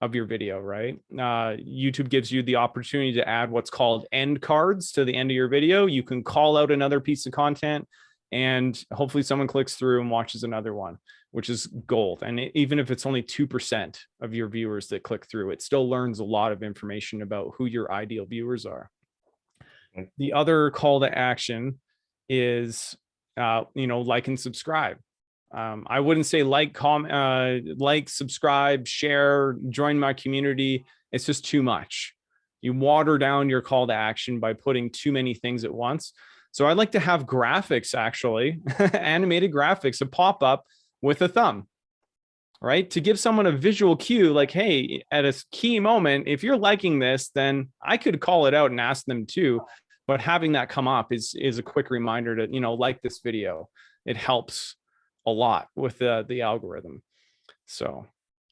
of your video, right? YouTube gives you the opportunity to add what's called end cards to the end of your video. You can call out another piece of content and hopefully someone clicks through and watches another one, which is gold. And even if it's only 2% of your viewers that click through, it still learns a lot of information about who your ideal viewers are. The other call to action is, like and subscribe. I wouldn't say like, subscribe, share, join my community. It's just too much. You water down your call to action by putting too many things at once. So I'd like to have graphics, actually, animated graphics, a pop up with a thumb, right? To give someone a visual cue, like, hey, at a key moment, if you're liking this, then I could call it out and ask them to. But having that come up is a quick reminder to, like this video. It helps a lot with the algorithm. So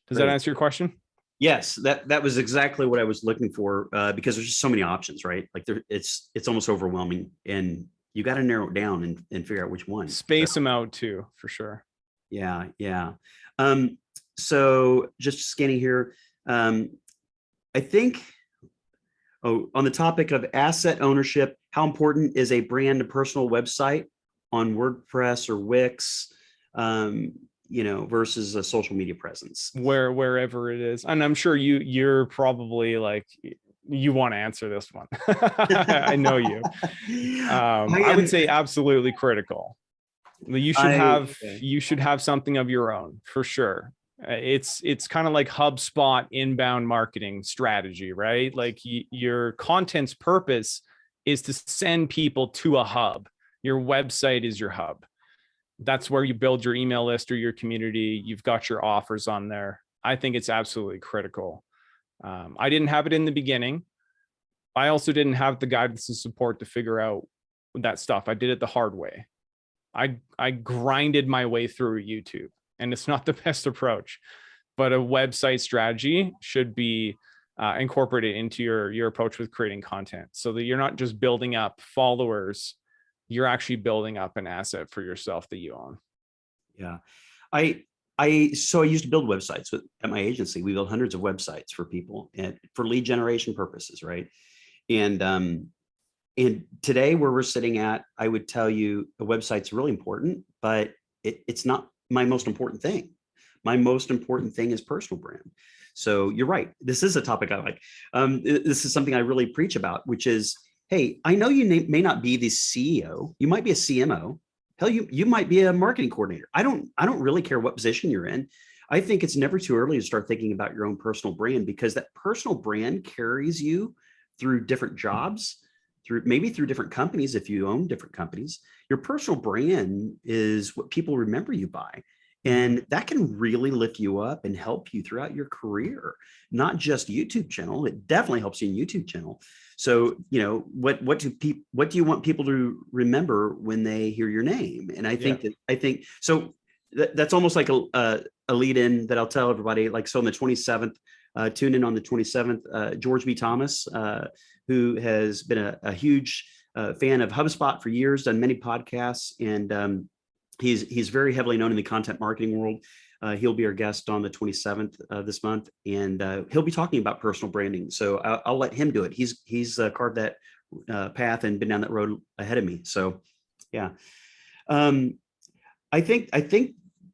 does that answer your question? Yes, that was exactly what I was looking for, because there's just so many options, right? Like it's almost overwhelming, and you got to narrow it down and figure out which one. Space them out too, for sure. Yeah. So just scanning here, I think, on the topic of asset ownership, how important is a brand and personal website on WordPress or Wix, versus a social media presence? Wherever it is. And I'm sure you're probably like, you want to answer this one. I know you. I would say absolutely critical. You should have something of your own, for sure. It's kind of like HubSpot inbound marketing strategy, right? Like your content's purpose is to send people to a hub. Your website is your hub. That's where you build your email list or your community. You've got your offers on there. I think it's absolutely critical. I didn't have it in the beginning. I also didn't have the guidance and support to figure out that stuff. I did it the hard way. I grinded my way through YouTube, and it's not the best approach, but a website strategy should be incorporated into your approach with creating content, so that you're not just building up followers, you're actually building up an asset for yourself that you own. Yeah. I used to build websites at my agency. We built hundreds of websites for people and for lead generation purposes, right? And today, where we're sitting at, I would tell you a website's really important, but it's not my most important thing. My most important thing is personal brand. So you're right. This is a topic I like. This is something I really preach about, which is hey, I know you may not be the CEO, you might be a CMO. Hell, you might be a marketing coordinator. I don't really care what position you're in. I think it's never too early to start thinking about your own personal brand, because that personal brand carries you through different jobs, through different companies. If you own different companies, your personal brand is what people remember you by. And that can really lift you up and help you throughout your career, not just YouTube channel. It definitely helps you in YouTube channel. So, what do you want people to remember when they hear your name? And I think so. That's almost like a lead in that I'll tell everybody. Like, so on the 27th, tune in on the 27th. George B. Thomas, who has been a huge fan of HubSpot for years, done many podcasts, and he's very heavily known in the content marketing world. He'll be our guest on the 27th this month, and he'll be talking about personal branding. So I'll let him do it. He's carved that path and been down that road ahead of me. So yeah, I think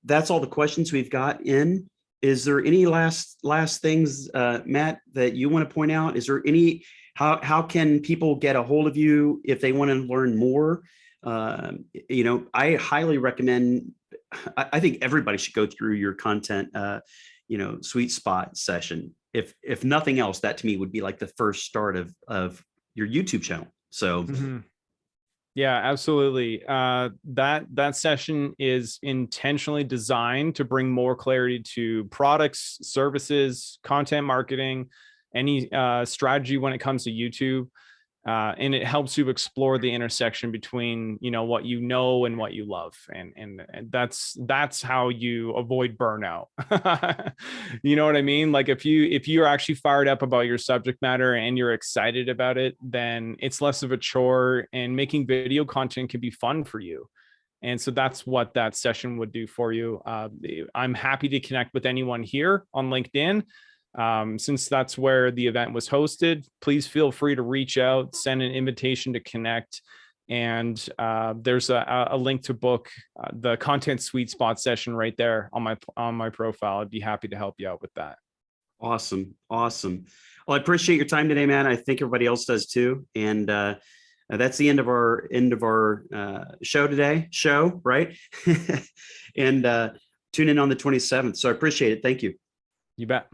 that's all the questions we've got in. Is there any last things, Matt, that you want to point out? Is there any, how can people get a hold of you if they want to learn more? I highly recommend, I think everybody should go through your content, sweet spot session. If nothing else, that to me would be like the first start of your YouTube channel. So yeah, absolutely. That session is intentionally designed to bring more clarity to products, services, content marketing, any strategy when it comes to YouTube. And it helps you explore the intersection between, what you know and what you love. And that's how you avoid burnout. You know what I mean? Like if you're actually fired up about your subject matter and you're excited about it, then it's less of a chore, and making video content can be fun for you. And so that's what that session would do for you. I'm happy to connect with anyone here on LinkedIn. Since that's where the event was hosted, please feel free to reach out, send an invitation to connect. And there's a link to book the content sweet spot session right there on my profile. I'd be happy to help you out with that. Awesome. Well, I appreciate your time today, man. I think everybody else does too. And that's the end of our show today. Right? And tune in on the 27th. So I appreciate it. Thank you. You bet.